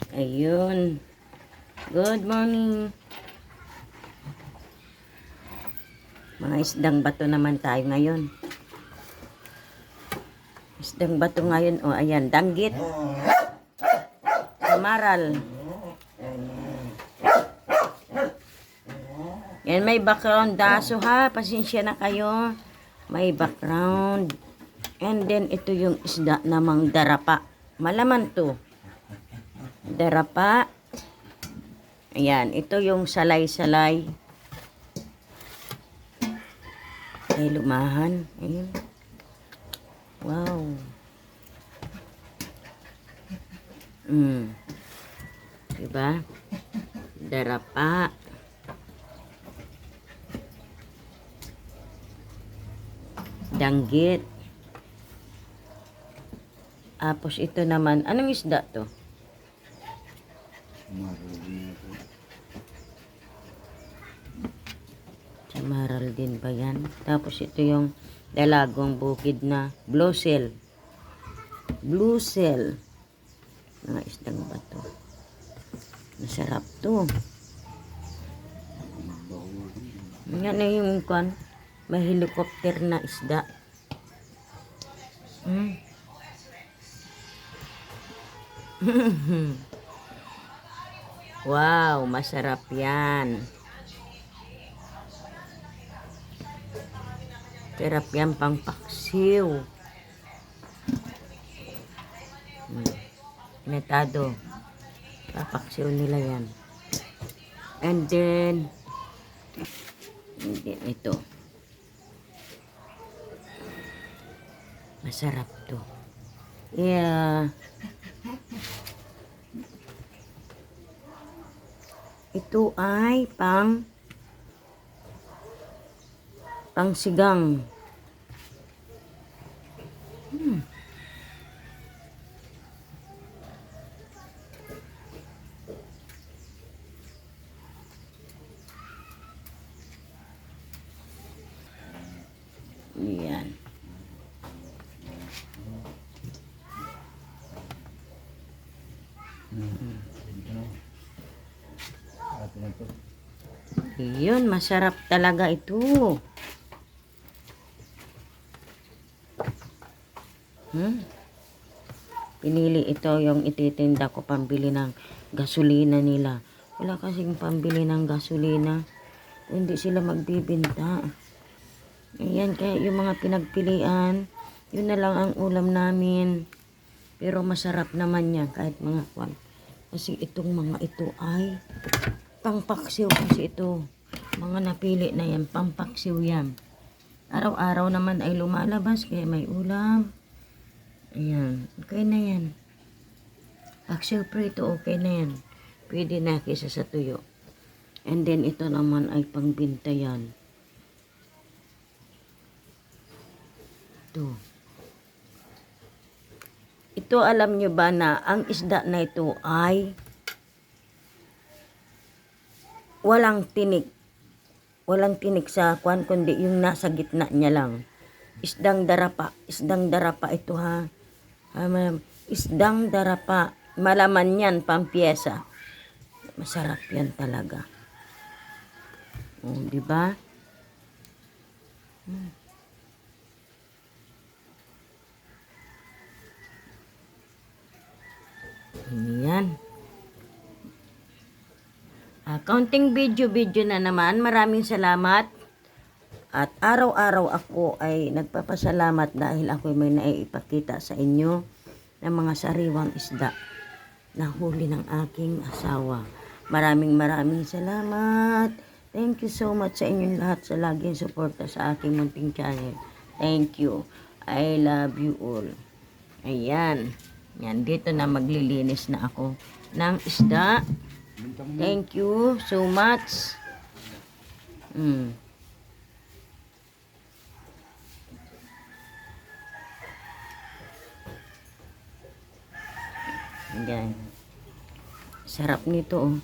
Ayun. Good morning. Mga isdang bato naman tayo ngayon. Isdang bato ngayon. O, ayan. Danggit. Samaral. Yan, may background daso ha. Pasensya na kayo. May background. And then, ito yung isda namang darapa. Malaman to. Darapa. Ayan, ito yung salay-salay. Ay, lumahan. Ayan. Wow. Diba? Darapa. Danggit. Tapos ito naman, anong isda to? Samaral din ba yan? Tapos ito yung dalagong bukid na blue shell. Blue shell. Mga isdang bato. Masarap to. Yan na yung kwan. May helicopter na isda. Wow, masarap yan. Sarap yan pang paksiw. Metado. Papaksiw nila yan. And then ito. Masarap to. Yeah. Ito ay pangsigang. Yan. Yun, masarap talaga ito. Pinili ito yung ititinda ko pambili ng gasolina nila. Wala kasing pambili ng gasolina. Hindi sila magbibinta. Ayan, kaya yung mga pinagpilian, yun na lang ang ulam namin. Pero masarap naman yan kahit mga kwan. Kasi itong mga ito ay pangpaksiw kasi ito. Mga napili na yan, pangpaksiw yan. Araw-araw naman ay lumalabas kaya may ulam. Ayan, okay na yan. Paksiw prito, okay na yan. Pwede na kaysa sa tuyo. And then ito naman ay pangbinta yan. Ito alam nyo ba na ang isda na ito ay walang tinik. Walang tinik sa kwan, kundi yung nasa gitna niya lang. Isdang darapa. Isdang darapa ito ha. Isdang darapa. Malaman yan, pampiyesa. Masarap yan talaga. O, diba? Yan. Counting video na naman. Maraming salamat. At araw-araw ako ay nagpapasalamat dahil ako may naiipakita sa inyo ng mga sariwang isda na huli ng aking asawa. Maraming salamat. Thank you so much sa inyong lahat sa laging suporta sa aking munting channel. Thank you. I love you all. Ayan. Yan, dito na maglilinis na ako ng isda. Thank you so much. Ayan. Sarap nito, oh.